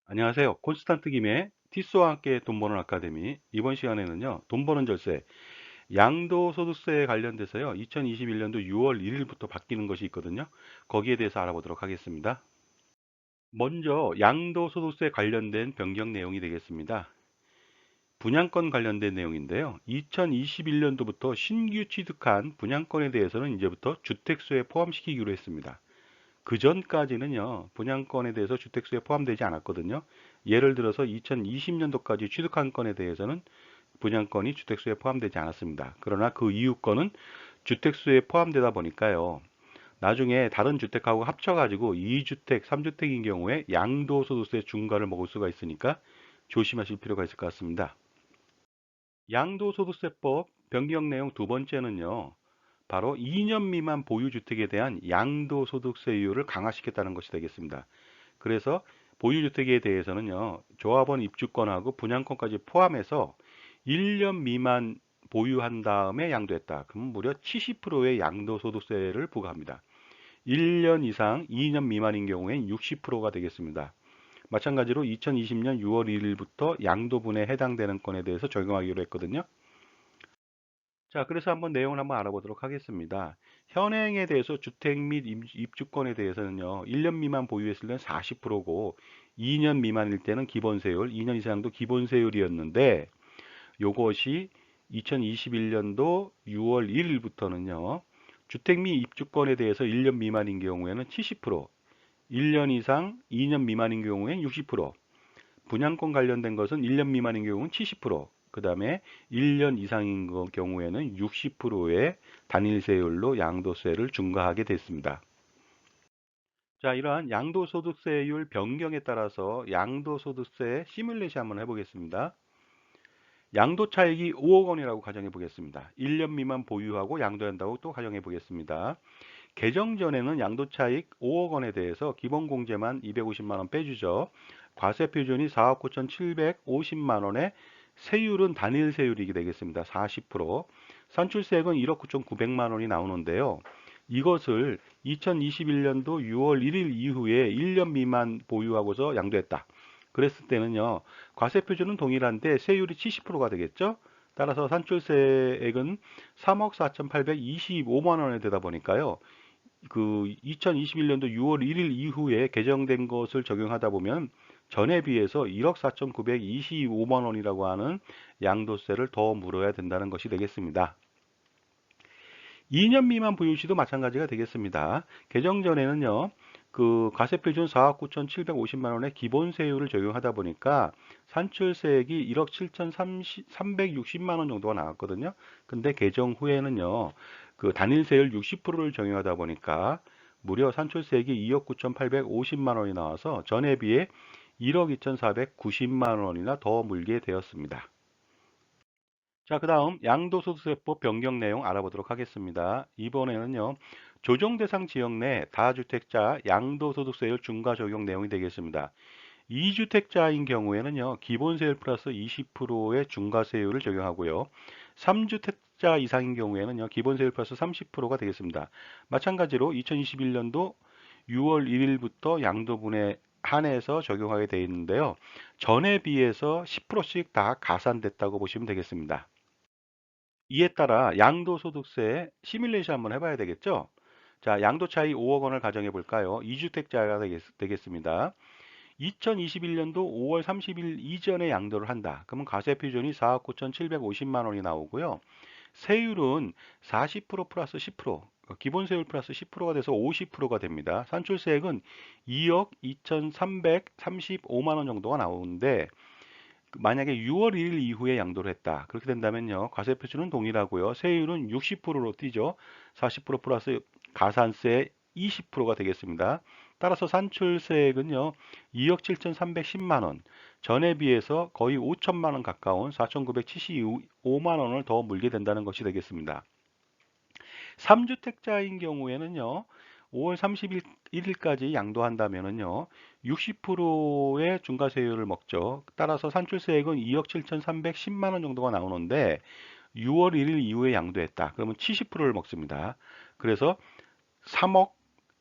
안녕하세요. 콘스탄트 김의 티스와 함께 돈 버는 아카데미. 이번 시간에는요, 돈 버는 절세, 양도소득세에 관련돼서요, 2021년도 6월 1일부터 바뀌는 것이 있거든요. 거기에 대해서 알아보도록 하겠습니다. 먼저 양도소득세 관련된 변경 내용이 되겠습니다. 분양권 관련된 내용인데요. 2021년도부터 신규 취득한 분양권에 대해서는 이제부터 주택수에 포함시키기로 했습니다. 그 전까지는요, 분양권에 대해서 주택수에 포함되지 않았거든요. 예를 들어서 2020년도까지 취득한 건에 대해서는 분양권이 주택수에 포함되지 않았습니다. 그러나 그 이후 건은 주택수에 포함되다 보니까요, 나중에 다른 주택하고 합쳐가지고 2주택, 3주택인 경우에 양도소득세 중과를 먹을 수가 있으니까 조심하실 필요가 있을 것 같습니다. 양도소득세법 변경 내용 두 번째는요, 바로 2년 미만 보유주택에 대한 양도소득세율을 강화시켰다는 것이 되겠습니다. 그래서 보유주택에 대해서는요, 조합원 입주권하고 분양권까지 포함해서 1년 미만 보유한 다음에 양도했다. 그럼 무려 70%의 양도소득세를 부과합니다. 1년 이상 2년 미만인 경우엔 60%가 되겠습니다. 마찬가지로 2020년 6월 1일부터 양도분에 해당되는 건에 대해서 적용하기로 했거든요. 자, 그래서 한번 내용을 한번 알아보도록 하겠습니다. 현행에 대해서 주택 및 입주권에 대해서는요, 1년 미만 보유했을 때는 40%고, 2년 미만일 때는 기본세율, 2년 이상도 기본세율이었는데, 요것이 2021년도 6월 1일부터는요, 주택 및 입주권에 대해서 1년 미만인 경우에는 70%, 1년 이상 2년 미만인 경우에는 60%, 분양권 관련된 것은 1년 미만인 경우는 70%, 그 다음에 1년 이상인 경우에는 60%의 단일세율로 양도세를 중과하게 됐습니다. 자, 이러한 양도소득세율 변경에 따라서 양도소득세 시뮬레이션 한번 해보겠습니다. 양도차익이 5억 원이라고 가정해 보겠습니다. 1년 미만 보유하고 양도한다고 또 가정해 보겠습니다. 개정 전에는 양도차익 5억 원에 대해서 기본공제만 250만 원 빼주죠. 과세 표준이 4억 9,750만 원에 세율은 단일 세율이 되겠습니다. 40%. 산출세액은 1억 9,900만 원이 나오는데요. 이것을 2021년도 6월 1일 이후에 1년 미만 보유하고서 양도했다. 그랬을 때는요, 과세 표준은 동일한데 세율이 70%가 되겠죠? 따라서 산출세액은 3억 4,825만 원에 되다 보니까요, 그 2021년도 6월 1일 이후에 개정된 것을 적용하다 보면 전에 비해서 1억 4,925만 원이라고 하는 양도세를 더 물어야 된다는 것이 되겠습니다. 2년 미만 보유 시도 마찬가지가 되겠습니다. 개정 전에는요, 그 과세표준 4억 9,750만 원의 기본세율을 적용하다 보니까 산출세액이 1억 7,360만 원 정도가 나왔거든요. 근데 개정 후에는요, 그 단일세율 60%를 적용하다 보니까 무려 산출세액이 2억 9,850만 원이 나와서 전에 비해 1억 2,490만 원이나 더 물게 되었습니다. 자, 그 다음 양도소득세법 변경 내용 알아보도록 하겠습니다. 이번에는요, 조정 대상 지역 내 다주택자 양도소득세율 중과 적용 내용이 되겠습니다. 2주택자인 경우에는요, 기본세율 플러스 20%의 중과세율을 적용하고요. 3주택자 이상인 경우에는요, 기본세율 플러스 30%가 되겠습니다. 마찬가지로 2021년도 6월 1일부터 양도분에 한해서 적용하게 되어 있는데요. 전에 비해서 10%씩 다 가산됐다고 보시면 되겠습니다. 이에 따라 양도소득세 시뮬레이션 한번 해봐야 되겠죠? 자, 양도 차이 5억 원을 가정해 볼까요? 2주택자가 되겠습니다. 2021년도 5월 30일 이전에 양도를 한다. 그러면 과세 표준이 4억 9,750만 원이 나오고요. 세율은 40% 플러스 10%, 기본세율 플러스 10%가 돼서 50%가 됩니다. 산출세액은 2억 2,335만 원 정도가 나오는데 만약에 6월 1일 이후에 양도를 했다. 그렇게 된다면요. 과세 표준은 동일하고요. 세율은 60%로 뛰죠. 40% 플러스 가산세 20%가 되겠습니다. 따라서 산출세액은요. 2억 7,310만 원. 전에 비해서 거의 5천만 원 가까운 4,975만 원을 더 물게 된다는 것이 되겠습니다. 3주택자인 경우에는요. 5월 31일까지 양도한다면은요. 60%의 중과세율을 먹죠. 따라서 산출세액은 2억 7,310만 원 정도가 나오는데 6월 1일 이후에 양도했다. 그러면 70%를 먹습니다. 그래서 3억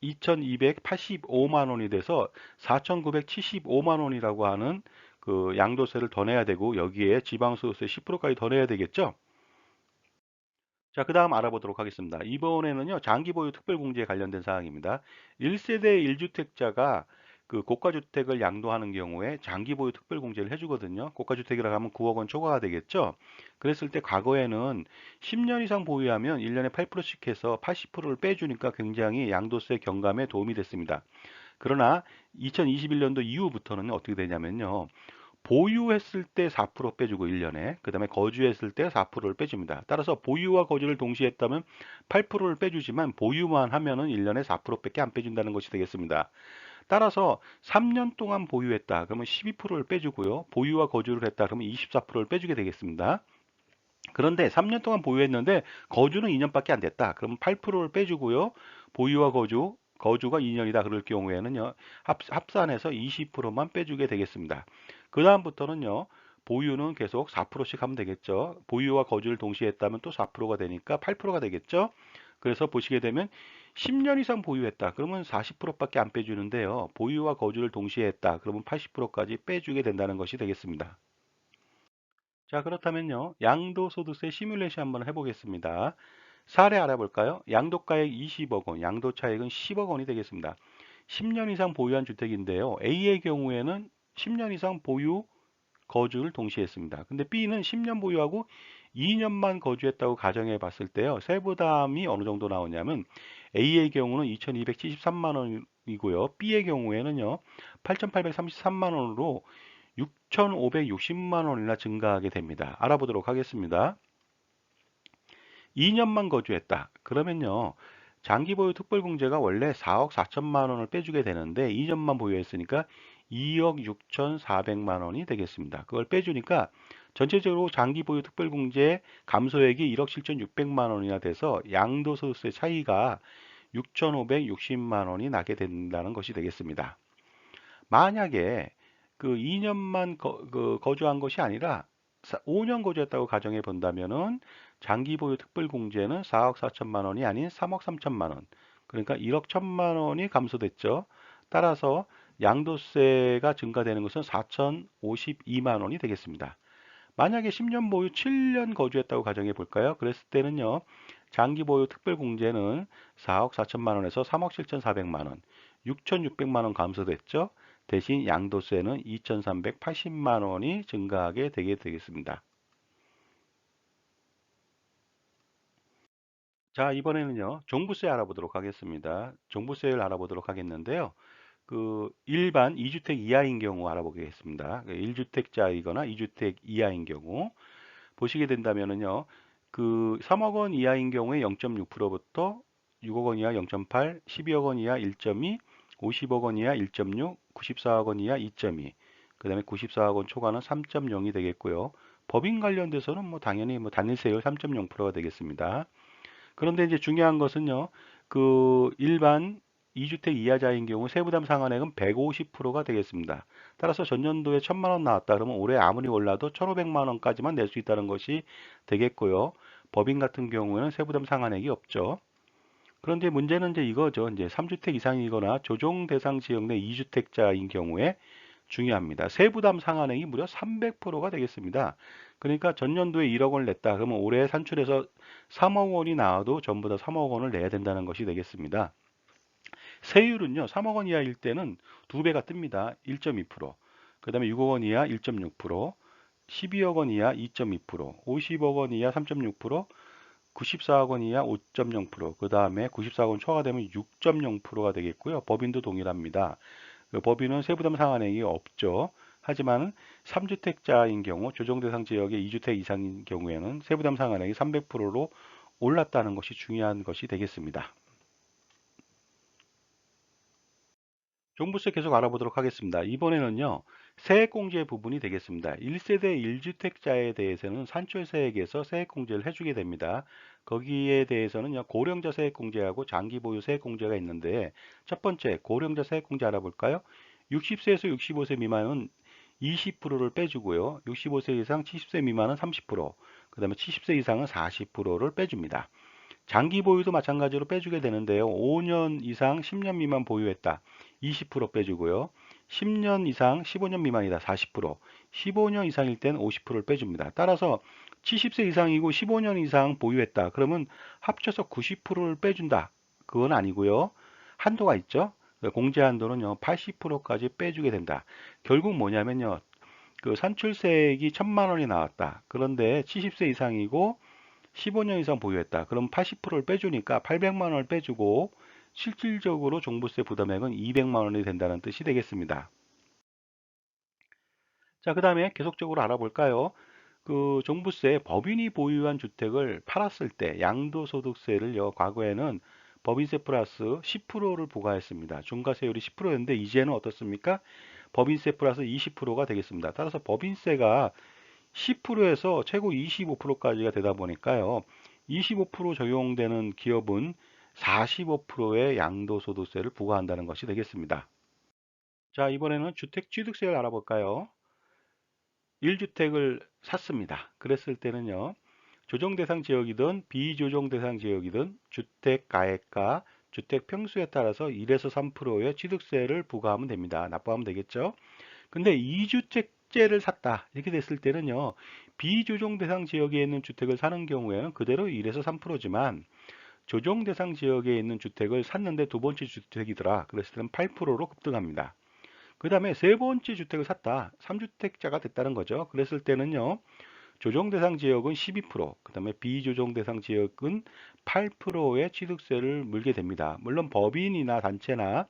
2,285만 원이 돼서 4,975만 원이라고 하는 그 양도세를 더 내야 되고, 여기에 지방소득세 10%까지 더 내야 되겠죠? 자, 그 다음 알아보도록 하겠습니다. 이번에는요, 장기보유 특별공제에 관련된 사항입니다. 1세대 1주택자가 그 고가주택을 양도하는 경우에 장기보유 특별공제를 해주거든요. 고가주택이라고 하면 9억 원 초과가 되겠죠. 그랬을 때 과거에는 10년 이상 보유하면 1년에 8%씩 해서 80%를 빼주니까 굉장히 양도세 경감에 도움이 됐습니다. 그러나 2021년도 이후부터는 어떻게 되냐면요. 보유했을 때 4% 빼주고 1년에, 그 다음에 거주했을 때 4%를 빼줍니다. 따라서 보유와 거주를 동시에 했다면 8%를 빼주지만 보유만 하면은 1년에 4%밖에 안 빼준다는 것이 되겠습니다. 따라서 3년 동안 보유했다 그러면 12%를 빼주고요. 보유와 거주를 했다 그러면 24%를 빼주게 되겠습니다. 그런데 3년 동안 보유했는데 거주는 2년밖에 안 됐다. 그러면 8%를 빼주고요. 보유와 거주가 2년이다. 그럴 경우에는요. 합산해서 20%만 빼주게 되겠습니다. 그 다음부터는요. 보유는 계속 4%씩 하면 되겠죠. 보유와 거주를 동시에 했다면 또 4%가 되니까 8%가 되겠죠. 그래서 보시게 되면 10년 이상 보유했다. 그러면 40%밖에 안 빼주는데요. 보유와 거주를 동시에 했다. 그러면 80%까지 빼주게 된다는 것이 되겠습니다. 자, 그렇다면요. 양도소득세 시뮬레이션 한번 해보겠습니다. 사례 알아볼까요? 양도가액 20억 원, 양도차익은 10억 원이 되겠습니다. 10년 이상 보유한 주택인데요. A의 경우에는 10년 이상 보유, 거주를 동시에 했습니다. 근데 B는 10년 보유하고 2년만 거주했다고 가정해 봤을 때요. 세부담이 어느 정도 나오냐면 A의 경우는 2,273만 원이고요. B의 경우에는요. 8,833만 원으로 6,560만 원이나 증가하게 됩니다. 알아보도록 하겠습니다. 2년만 거주했다. 그러면요. 장기보유 특별공제가 원래 4억 4천만 원을 빼주게 되는데 2년만 보유했으니까 2억 6,400만 원이 되겠습니다. 그걸 빼주니까 전체적으로 장기보유 특별공제 감소액이 1억 7,600만 원이나 돼서 양도소득세 차이가 6,560만 원이 나게 된다는 것이 되겠습니다. 만약에 그 2년만 거주한 것이 아니라 5년 거주했다고 가정해 본다면은 장기 보유 특별 공제는 4억 4천만 원이 아닌 3억 3천만 원. 그러니까 1억 1천만 원이 감소됐죠. 따라서 양도세가 증가되는 것은 4,052만 원이 되겠습니다. 만약에 10년 보유 7년 거주했다고 가정해 볼까요? 그랬을 때는요. 장기 보유 특별 공제는 4억 4천만 원에서 3억 7,400만 원, 6,600만 원 감소됐죠. 대신 양도세는 2,380만 원이 증가하게 되겠습니다. 자, 이번에는요. 종부세 알아보도록 하겠습니다. 종부세를 알아보도록 하겠는데요. 그 일반 2주택 이하인 경우 알아보겠습니다. 1주택자이거나 2주택 이하인 경우 보시게 된다면은요. 그 3억 원 이하인 경우에 0.6%부터 6억 원 이하 0.8, 12억 원 이하 1.2, 50억 원 이하 1.6, 94억 원 이하 2.2, 그다음에 94억 원 초과는 3.0이 되겠고요. 법인 관련돼서는 뭐 당연히 뭐 단일세율 3.0%가 되겠습니다. 그런데 이제 중요한 것은요. 그 일반 2주택 이하자인 경우 세부담 상한액은 150%가 되겠습니다. 따라서 전년도에 1,000만 원 나왔다 그러면 올해 아무리 올라도 1,500만 원까지만 낼 수 있다는 것이 되겠고요. 법인 같은 경우에는 세부담 상한액이 없죠. 그런데 문제는 이제 이거죠. 이제 3주택 이상이거나 조정 대상 지역 내 2주택자인 경우에 중요합니다. 세부담 상한액이 무려 300%가 되겠습니다. 그러니까 전년도에 1억 원을 냈다. 그러면 올해 산출해서 3억 원이 나와도 전부 다 3억 원을 내야 된다는 것이 되겠습니다. 세율은요. 3억 원 이하일 때는 2배가 뜹니다. 1.2%. 그 다음에 6억 원 이하 1.6%, 12억 원 이하 2.2%, 50억 원 이하 3.6%, 94억 원 이하 5.0%, 그 다음에 94억 원 초과가 되면 6.0%가 되겠고요. 법인도 동일합니다. 그 법인은 세부담 상한액이 없죠. 하지만 3주택자인 경우 조정 대상 지역의 2주택 이상인 경우에는 세부담 상한액이 300%로 올랐다는 것이 중요한 것이 되겠습니다. 종부세 계속 알아보도록 하겠습니다. 이번에는요. 세액공제 부분이 되겠습니다. 1세대 1주택자에 대해서는 산출세액에서 세액공제를 해주게 됩니다. 거기에 대해서는요. 고령자 세액공제하고 장기보유 세액공제가 있는데 첫 번째 고령자 세액공제 알아볼까요? 60세에서 65세 미만은 20%를 빼주고요. 65세 이상 70세 미만은 30%, 그 다음에 70세 이상은 40%를 빼줍니다. 장기 보유도 마찬가지로 빼주게 되는데요. 5년 이상 10년 미만 보유했다. 20% 빼주고요. 10년 이상 15년 미만이다. 40%, 15년 이상일 땐 50%를 빼줍니다. 따라서 70세 이상이고 15년 이상 보유했다. 그러면 합쳐서 90%를 빼준다. 그건 아니고요. 한도가 있죠. 공제 한도는요, 80%까지 빼주게 된다. 결국 뭐냐면요, 그 산출세액이 1,000만 원이 나왔다. 그런데 70세 이상이고 15년 이상 보유했다. 그럼 80%를 빼주니까 800만 원을 빼주고 실질적으로 종부세 부담액은 200만 원이 된다는 뜻이 되겠습니다. 자, 그 다음에 계속적으로 알아볼까요? 그 종부세 법인이 보유한 주택을 팔았을 때 양도소득세를요, 과거에는 법인세 플러스 10%를 부과했습니다. 중과세율이 10%였는데 이제는 어떻습니까? 법인세 플러스 20%가 되겠습니다. 따라서 법인세가 10%에서 최고 25%까지가 되다 보니까요. 25% 적용되는 기업은 45%의 양도소득세를 부과한다는 것이 되겠습니다. 자, 이번에는 주택 취득세를 알아볼까요? 1주택을 샀습니다. 그랬을 때는요. 조정 대상 지역이든 비조정 대상 지역이든 주택 가액과 주택 평수에 따라서 1에서 3%의 취득세를 부과하면 됩니다. 납부하면 되겠죠? 근데 2주택제를 샀다. 이렇게 됐을 때는요. 비조정 대상 지역에 있는 주택을 사는 경우에는 그대로 1에서 3%지만 조정 대상 지역에 있는 주택을 샀는데 두 번째 주택이더라. 그랬을 때는 8%로 급등합니다. 그 다음에 세 번째 주택을 샀다. 3주택자가 됐다는 거죠. 그랬을 때는요. 조정 대상 지역은 12%, 그 다음에 비조정 대상 지역은 8%의 취득세를 물게 됩니다. 물론 법인이나 단체나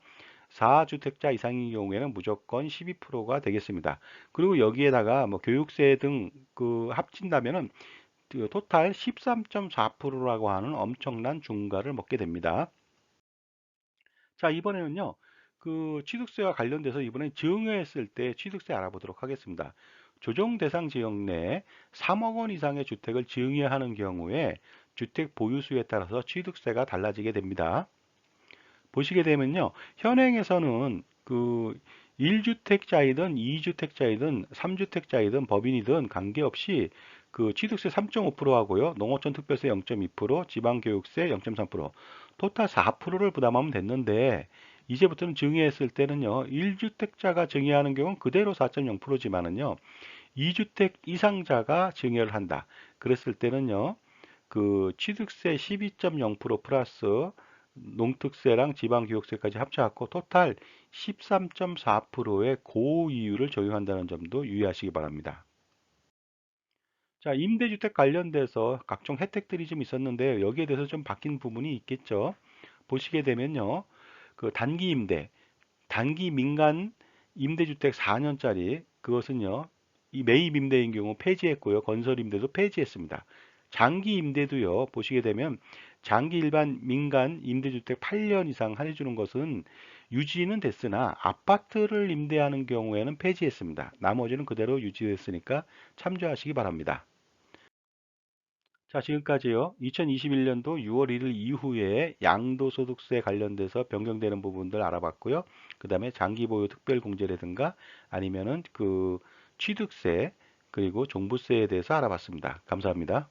4주택자 이상인 경우에는 무조건 12%가 되겠습니다. 그리고 여기에다가 뭐 교육세 등 그 합친다면은 그 토탈 13.4%라고 하는 엄청난 중과를 먹게 됩니다. 자, 이번에는요. 그 취득세와 관련돼서 이번엔 증여했을 때 취득세 알아보도록 하겠습니다. 조정 대상 지역 내에 3억 원 이상의 주택을 증여하는 경우에 주택 보유수에 따라서 취득세가 달라지게 됩니다. 보시게 되면요. 현행에서는 그 1주택자이든 2주택자이든 3주택자이든 법인이든 관계없이 그 취득세 3.5% 하고요. 농어촌 특별세 0.2%, 지방교육세 0.3%, 토탈 4%를 부담하면 됐는데 이제부터는 증여했을 때는요. 1주택자가 증여하는 경우는 그대로 4.0%지만은요. 2주택 이상자가 증여를 한다. 그랬을 때는요. 그 취득세 12.0% 플러스 농특세랑 지방교육세까지 합쳐갖고 토탈 13.4%의 고이율을 적용한다는 점도 유의하시기 바랍니다. 자, 임대주택 관련돼서 각종 혜택들이 좀 있었는데 여기에 대해서 좀 바뀐 부분이 있겠죠. 보시게 되면요. 그 단기 임대, 단기 민간 임대주택 4년짜리 그것은요. 이 매입 임대인 경우 폐지했고요. 건설 임대도 폐지했습니다. 장기 임대도요. 보시게 되면 장기 일반 민간 임대주택 8년 이상 할인해주는 것은 유지는 됐으나 아파트를 임대하는 경우에는 폐지했습니다. 나머지는 그대로 유지됐으니까 참조하시기 바랍니다. 자, 지금까지요. 2021년도 6월 1일 이후에 양도소득세 관련돼서 변경되는 부분들 알아봤고요. 그 다음에 장기보유 특별공제라든가 아니면은 그 취득세 그리고 종부세에 대해서 알아봤습니다. 감사합니다.